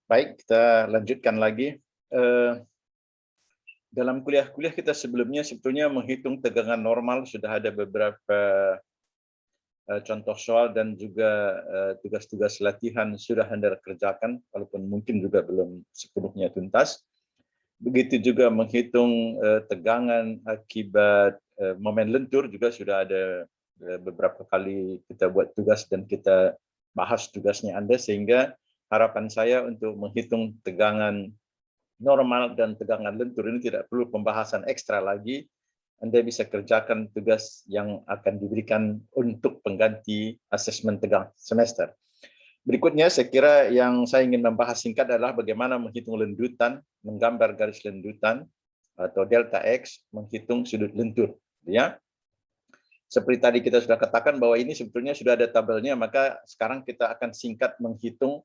Baik, kita lanjutkan lagi. Dalam kuliah-kuliah kita sebelumnya sebetulnya menghitung tegangan normal sudah ada beberapa contoh soal dan juga tugas-tugas latihan sudah Anda kerjakan, walaupun mungkin juga belum sepenuhnya tuntas. Begitu juga menghitung tegangan akibat momen lentur juga sudah ada beberapa kali kita buat tugas dan kita bahas tugasnya Anda, sehingga harapan saya untuk menghitung tegangan normal dan tegangan lentur ini tidak perlu pembahasan ekstra lagi. Anda bisa kerjakan tugas yang akan diberikan untuk pengganti asesmen tegang semester. Berikutnya, saya kira yang saya ingin membahas singkat adalah bagaimana menghitung lendutan, menggambar garis lendutan atau delta X, menghitung sudut lentur. Ya, seperti tadi kita sudah katakan bahwa ini sebetulnya sudah ada tabelnya, maka sekarang kita akan singkat menghitung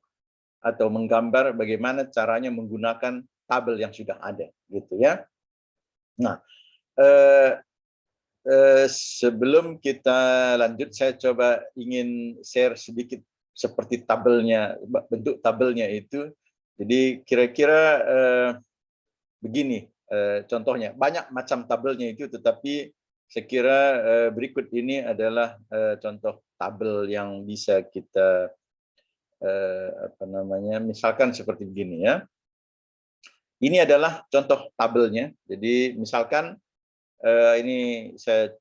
atau menggambar bagaimana caranya menggunakan tabel yang sudah ada, gitu ya. Nah, sebelum kita lanjut, saya coba ingin share sedikit seperti tabelnya, bentuk tabelnya itu. Jadi kira-kira begini contohnya. Banyak macam tabelnya itu, tetapi saya kira berikut ini adalah contoh tabel yang bisa kita misalkan seperti begini ya. Ini adalah contoh tabelnya. Jadi misalkan ini saya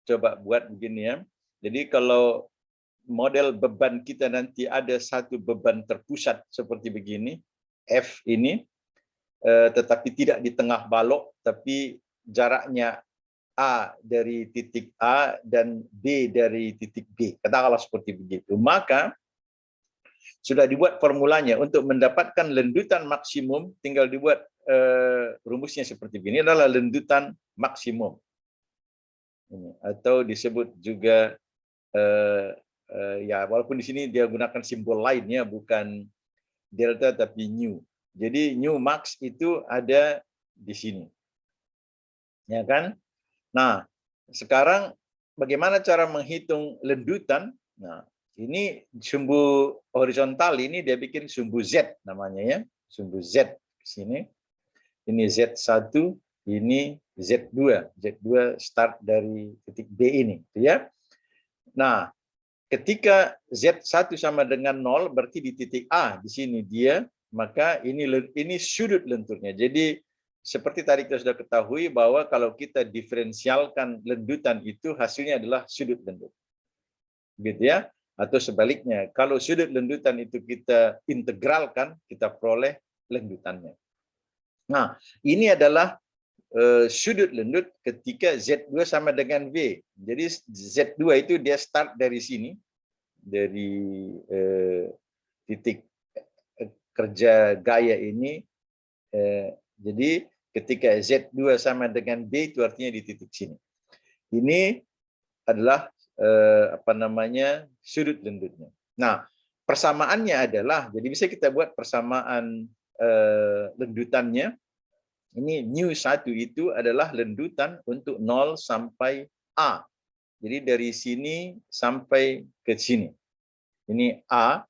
coba buat begini ya. Jadi kalau model beban kita nanti ada satu beban terpusat seperti begini, F ini, tetapi tidak di tengah balok, tapi jaraknya A dari titik A dan B dari titik B. Katakanlah seperti begitu. Maka sudah dibuat formulanya untuk mendapatkan lendutan maksimum, tinggal dibuat rumusnya seperti ini, adalah lendutan maksimum. Atau disebut juga ya, walaupun di sini dia gunakan simbol lainnya, bukan delta tapi nu. Jadi nu max itu ada di sini, ya kan? Nah, sekarang bagaimana cara menghitung lendutan? Nah, ini sumbu horizontal ini dia bikin sumbu Z namanya ya, sumbu Z di sini. Ini Z1, ini Z2. Z2 start dari titik B ini, ya. Nah, ketika Z1 sama dengan 0, berarti di titik A di sini dia, maka ini sudut lenturnya. Jadi seperti tadi kita sudah ketahui bahwa kalau kita diferensialkan lendutan itu hasilnya adalah sudut lentur. Gitu ya. Atau sebaliknya, kalau sudut lendutan itu kita integralkan, kita peroleh lendutannya. Nah, ini adalah sudut lendut ketika Z2 sama dengan V. Jadi Z2 itu dia start dari sini, dari titik kerja gaya ini. Jadi ketika Z2 sama dengan B itu artinya di titik sini. Ini adalah sudut lendutnya. Nah, persamaannya adalah, jadi bisa kita buat persamaan lendutannya. Ini nu1 itu adalah lendutan untuk 0 sampai A. Jadi dari sini sampai ke sini. Ini A.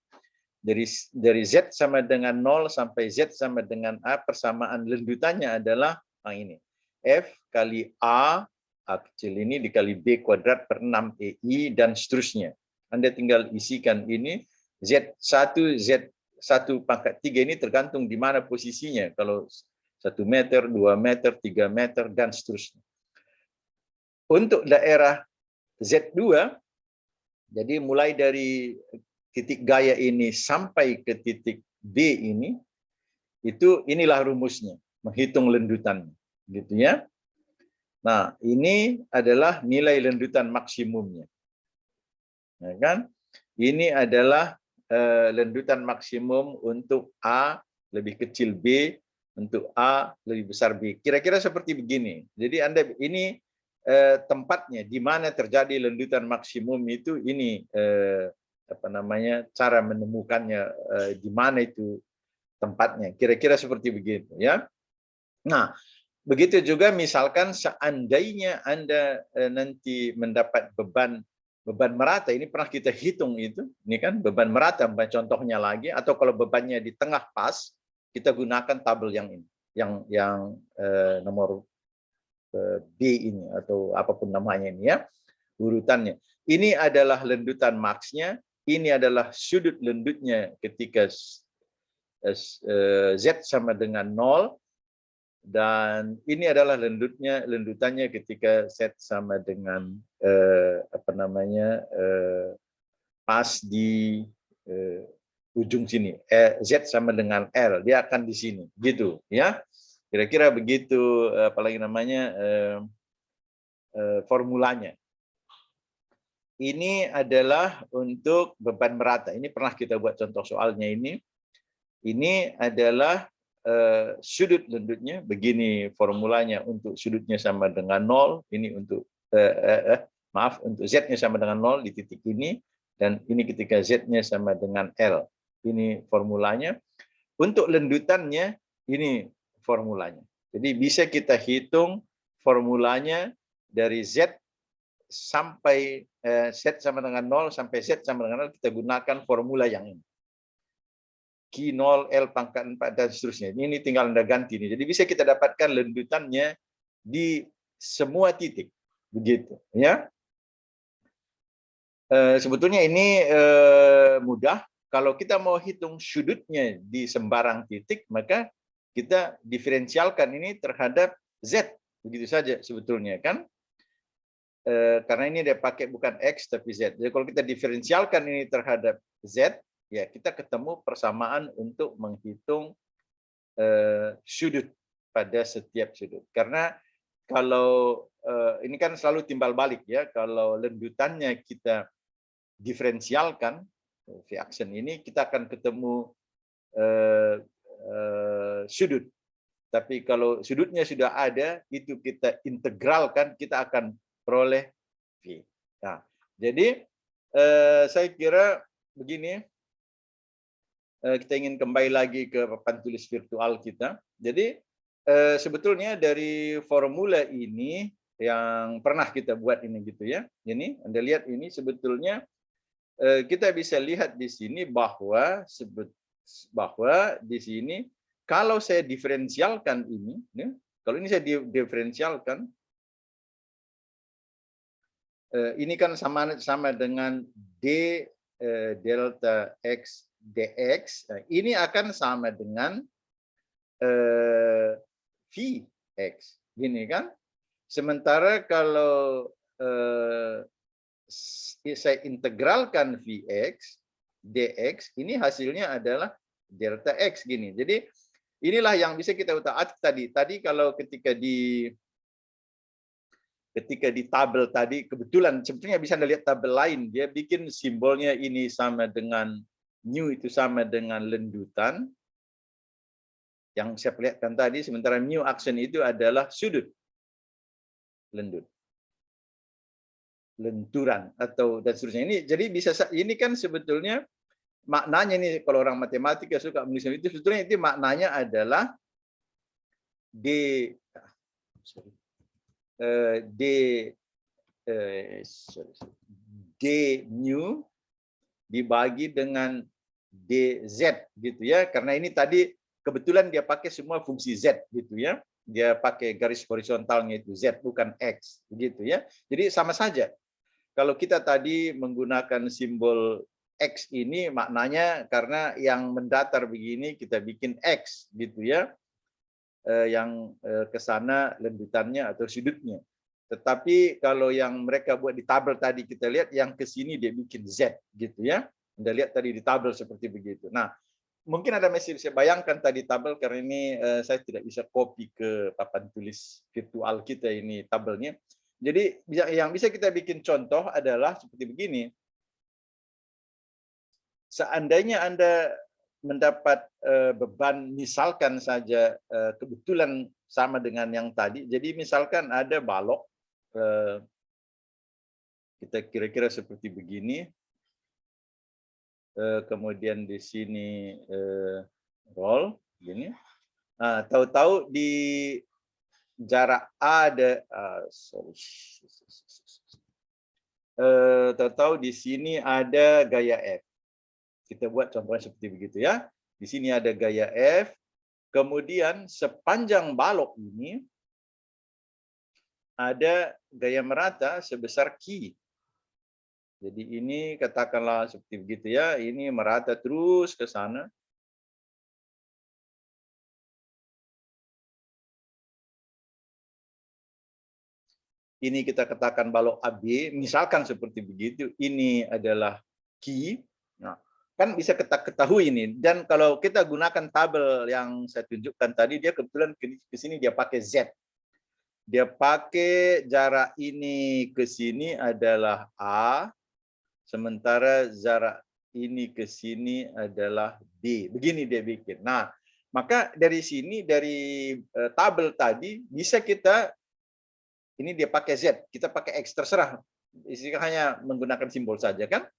Dari Z sama dengan 0 sampai Z sama dengan A, persamaan lendutannya adalah ini. F kali A kecil ini dikali B kuadrat per 6 EI dan seterusnya. Anda tinggal isikan ini. Z1, Z1 pangkat 3 ini tergantung di mana posisinya. Kalau 1 meter, 2 meter, 3 meter, dan seterusnya. Untuk daerah Z2, jadi mulai dari titik gaya ini sampai ke titik B ini, inilah rumusnya, menghitung lendutan. Gitu ya. Nah, ini adalah nilai lendutan maksimumnya. Ya kan? Ini adalah lendutan maksimum untuk A lebih kecil B, untuk A lebih besar B. Kira-kira seperti begini. Jadi Anda ini tempatnya di mana terjadi lendutan maksimum itu, ini cara menemukannya, di mana itu tempatnya. Kira-kira seperti begitu ya. Nah, begitu juga misalkan seandainya Anda nanti mendapat beban beban merata ini pernah kita hitung itu. Ini kan beban merata, contohnya lagi. Atau kalau bebannya di tengah pas, kita gunakan tabel yang ini, yang nomor B ini atau apapun namanya ini ya, urutannya. Ini adalah lendutan maksnya, ini adalah sudut lendutnya ketika Z sama dengan 0, dan ini adalah lendutannya ketika Z sama dengan pas di ujung sini. Z sama dengan L, dia akan di sini, gitu ya. Kira-kira begitu, apalagi namanya formulanya. Ini adalah untuk beban merata. Ini pernah kita buat contoh soalnya ini. Ini adalah sudut lendutnya, begini formulanya untuk sudutnya sama dengan 0, ini untuk untuk Z-nya sama dengan 0 di titik ini, dan ini ketika Z-nya sama dengan L. Ini formulanya. Untuk lendutannya, ini formulanya. Jadi bisa kita hitung formulanya dari Z sampai Z sama dengan 0 sampai Z sama dengan 0, kita gunakan formula yang ini. Q 0, L pangkat 4, dan seterusnya. Ini tinggal Anda ganti ini. Jadi bisa kita dapatkan lendutannya di semua titik. Begitu. Ya. Sebetulnya ini mudah. Kalau kita mau hitung sudutnya di sembarang titik, maka kita diferensialkan ini terhadap Z. Begitu saja sebetulnya, kan? Karena ini dia pakai bukan X tapi Z. Jadi kalau kita diferensialkan ini terhadap Z, ya kita ketemu persamaan untuk menghitung sudut pada setiap sudut. Karena kalau ini kan selalu timbal balik ya, kalau lendutannya kita diferensialkan V action ini, kita akan ketemu sudut. Tapi kalau sudutnya sudah ada, itu kita integralkan, kita akan peroleh V. Nah, jadi saya kira begini, kita ingin kembali lagi ke papan tulis virtual kita. Jadi sebetulnya dari formula ini yang pernah kita buat ini gitu ya. Ini Anda lihat ini sebetulnya kita bisa lihat di sini bahwa di sini kalau saya diferensialkan ini, ya, kalau ini saya diferensialkan, ini kan sama dengan D delta X dx, ini akan sama dengan Vx, gini kan? Sementara kalau saya integralkan Vx dx, ini hasilnya adalah delta X, gini. Jadi inilah yang bisa kita utak-atik tadi. Tadi kalau ketika di tabel tadi, kebetulan sebetulnya bisa Anda lihat tabel lain, dia bikin simbolnya ini sama dengan mu, itu sama dengan lendutan yang saya perlihatkan tadi, sementara mu aksen itu adalah sudut lendut, lenturan atau dan seterusnya. Ini jadi bisa, ini kan sebetulnya maknanya nih, kalau orang matematika suka menulis itu, sebetulnya itu maknanya adalah D mu dibagi dengan dz gitu ya, karena ini tadi kebetulan dia pakai semua fungsi z gitu ya, dia pakai garis horizontalnya itu z bukan x begitu ya. Jadi sama saja kalau kita tadi menggunakan simbol x ini, maknanya karena yang mendatar begini kita bikin x gitu ya, yang ke sana lendutannya atau sudutnya. Tetapi kalau yang mereka buat di tabel tadi, kita lihat yang ke sini dia bikin Z gitu ya. Anda lihat tadi di tabel seperti begitu. Nah, mungkin ada masih bisa bayangkan tadi tabel, karena ini saya tidak bisa copy ke papan tulis virtual kita ini tabelnya. Jadi yang bisa kita bikin contoh adalah seperti begini. Seandainya Anda mendapat beban, misalkan saja kebetulan sama dengan yang tadi. Jadi misalkan ada balok, kita kira-kira seperti begini, kemudian di sini roll, gini. Nah, tahu-tahu di jarak A ada, tahu di sini ada gaya F. Kita buat contohnya seperti begitu ya. Di sini ada gaya F. Kemudian sepanjang balok ini ada gaya merata sebesar Q. Jadi ini katakanlah seperti begitu ya. Ini merata terus ke sana. Ini kita katakan balok AB, misalkan seperti begitu. Ini adalah Q. Nah, kan bisa kita ketahui ini. Dan kalau kita gunakan tabel yang saya tunjukkan tadi, dia kebetulan ke sini dia pakai Z. Dia pakai jarak ini ke sini adalah A, sementara jarak ini ke sini adalah B. Begini dia bikin. Nah, maka dari sini, dari tabel tadi, bisa kita, ini dia pakai Z, kita pakai X, terserah. Hanya menggunakan simbol saja kan.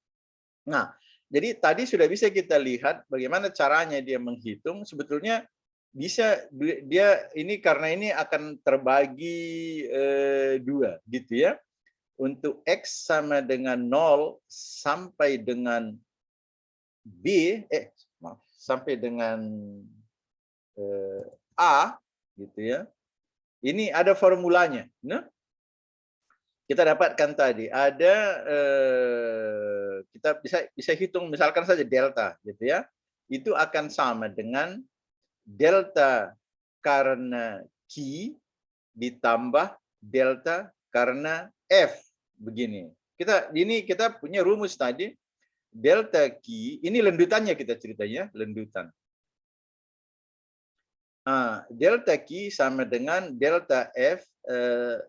Nah, jadi tadi sudah bisa kita lihat bagaimana caranya dia menghitung. Sebetulnya bisa dia ini karena ini akan terbagi dua gitu ya. Untuk X sama dengan 0 sampai dengan B, sampai dengan A gitu ya. Ini ada formulanya. Nah, kita dapatkan tadi ada kita bisa hitung misalkan saja delta gitu ya. Itu akan sama dengan delta karena Q ditambah delta karena F. Begini. Kita punya rumus tadi, delta Q, ini lendutannya kita ceritanya, lendutan. Delta Q sama dengan delta F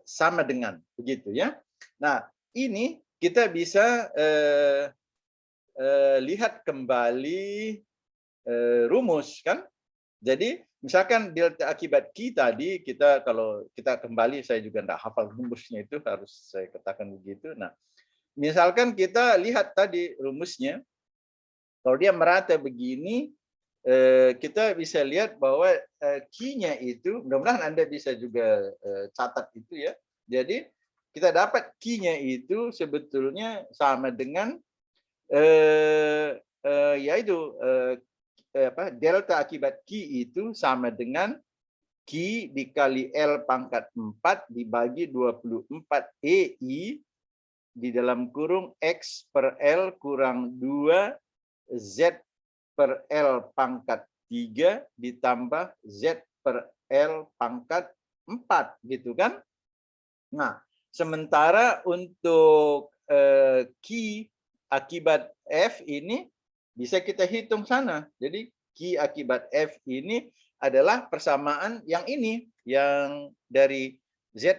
sama dengan, begitu ya. Nah, ini kita bisa lihat kembali rumus kan. Jadi misalkan delta akibat Q tadi, kalau kita kembali, saya juga tidak hafal rumusnya itu, harus saya katakan begitu. Nah, misalkan kita lihat tadi rumusnya, kalau dia merata begini, kita bisa lihat bahwa Q-nya itu, mudah-mudahan Anda bisa juga catat itu ya. Jadi kita dapat Q-nya itu sebetulnya sama dengan yaitu delta akibat Q itu sama dengan Q dikali L pangkat 4 dibagi 24 EI di dalam kurung X per L kurang 2 Z per L pangkat 3 ditambah Z per L pangkat 4 gitu kan. Nah, sementara untuk Q akibat F ini bisa kita hitung sana. Jadi Q akibat F ini adalah persamaan yang ini, yang dari Z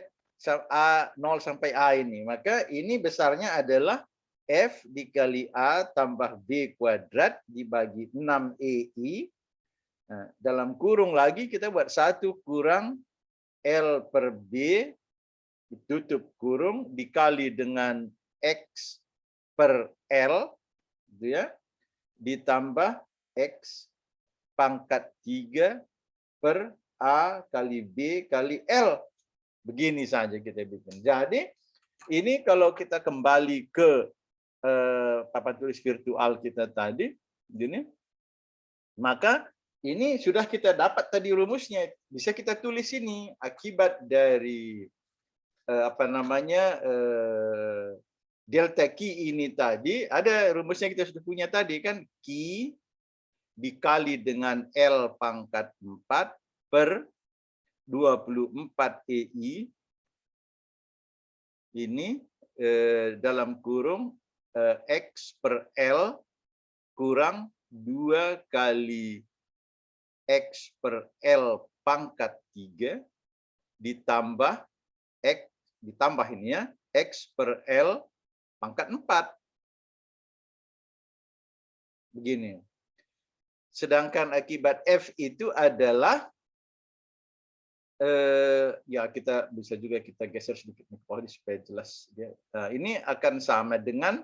A 0 sampai A ini. Maka ini besarnya adalah F dikali A tambah B kuadrat dibagi 6 EI. Nah, dalam kurung lagi kita buat 1 kurang L per B ditutup kurung dikali dengan X per L gitu ya, ditambah X pangkat 3 per A kali B kali L. Begini saja kita bikin. Jadi ini kalau kita kembali ke papan tulis virtual kita tadi, gini, maka ini sudah kita dapat tadi rumusnya. Bisa kita tulis ini akibat dari delta Q ini tadi, ada rumusnya kita sudah punya tadi kan, Q dikali dengan L pangkat 4 per 24 EI ini dalam kurung X per L kurang 2 kali X per L pangkat 3 ditambah X, ditambah ini ya, X per L pangkat 4. Begini. Sedangkan akibat F itu adalah, ya kita bisa juga kita geser sedikit supaya jelas. Nah, ini akan sama dengan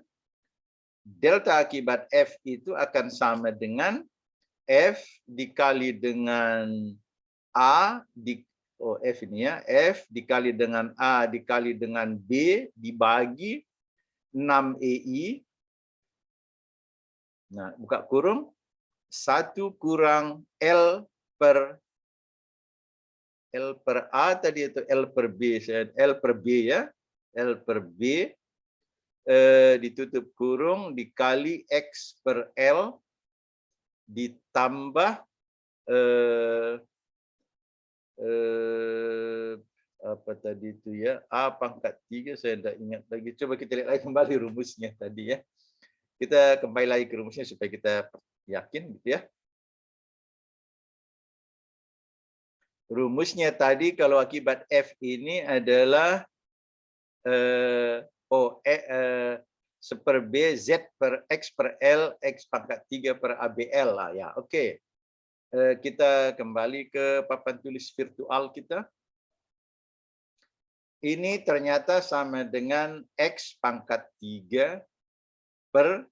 delta akibat F itu akan sama dengan F dikali dengan A F ini ya, F dikali dengan A dikali dengan B dibagi 6EI. Nah, buka kurung 1 kurang L per A tadi itu L per B, L per B ya. L per B ditutup kurung dikali X per L ditambah apa tadi itu ya, A pangkat 3, saya tidak ingat lagi. Coba kita lihat lagi kembali rumusnya tadi ya. Kita kembali lagi ke rumusnya supaya kita yakin gitu ya. Rumusnya tadi kalau akibat F ini adalah per B Z per X per L X pangkat 3 per ABL lah ya. Oke. Kita kembali ke papan tulis virtual kita. Ini ternyata sama dengan X pangkat 3 per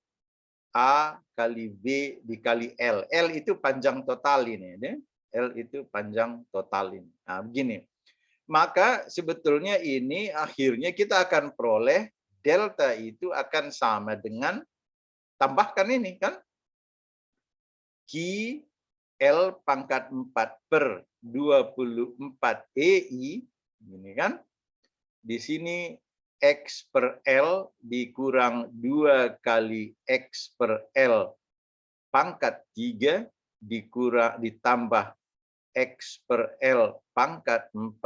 A kali B dikali L. L itu panjang total ini. L itu panjang total ini. Nah, begini. Maka sebetulnya ini akhirnya kita akan peroleh delta itu akan sama dengan, tambahkan ini kan, Q L pangkat 4 per 24 EI. Ini kan. Di sini X per L dikurang 2 kali X per L pangkat 3 ditambah X per L pangkat 4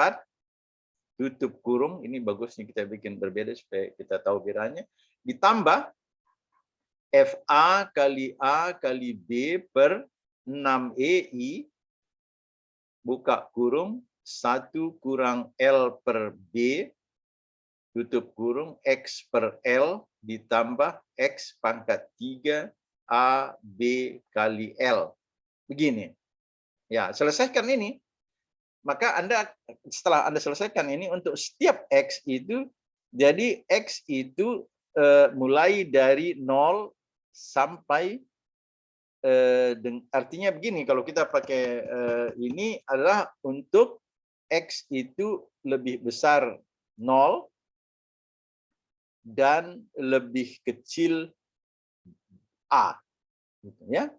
tutup kurung. Ini bagusnya kita bikin berbeda supaya kita tahu bedanya. Ditambah FA kali B per 6EI buka kurung 1 kurang L per B tutup kurung X per L ditambah X pangkat 3 A B kali L. Begini. Ya, selesaikan ini. Maka setelah Anda selesaikan ini, untuk setiap X itu, jadi X itu mulai dari 0 sampai, artinya begini, kalau kita pakai ini adalah untuk X itu lebih besar 0, dan lebih kecil A, gitu ya,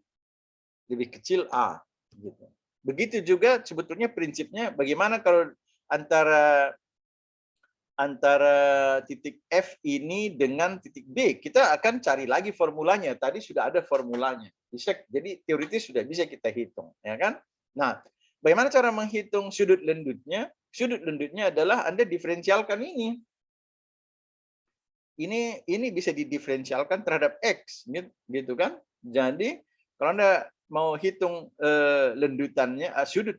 lebih kecil A. Gitu. Begitu juga sebetulnya prinsipnya bagaimana kalau antara titik F ini dengan titik B, kita akan cari lagi formulanya. Tadi sudah ada formulanya. Jadi teoritis sudah bisa kita hitung, ya kan? Nah, bagaimana cara menghitung sudut lendutnya? Sudut lendutnya adalah Anda diferensialkan ini. Ini bisa didiferensialkan terhadap X, gitu kan? Jadi kalau Anda mau hitung lendutannya, sudut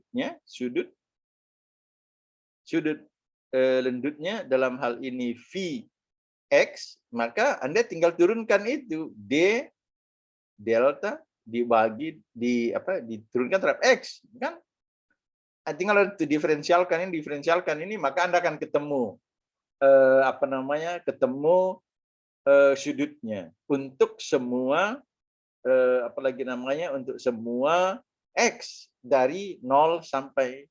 lendutnya dalam hal ini Vx, maka Anda tinggal turunkan itu D delta diturunkan terhadap X, kan? Tinggal diferensialkan ini, maka Anda akan ketemu ketemu sudutnya untuk semua untuk semua X dari 0 sampai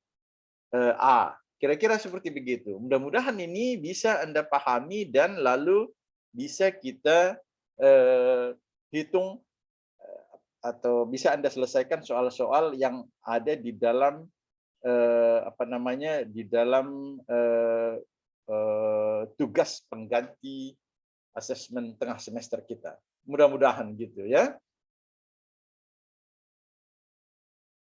A. Kira-kira seperti begitu. Mudah-mudahan ini bisa Anda pahami dan lalu bisa kita hitung atau bisa Anda selesaikan soal-soal yang ada di dalam di dalam tugas pengganti asesmen tengah semester kita. Mudah-mudahan gitu ya.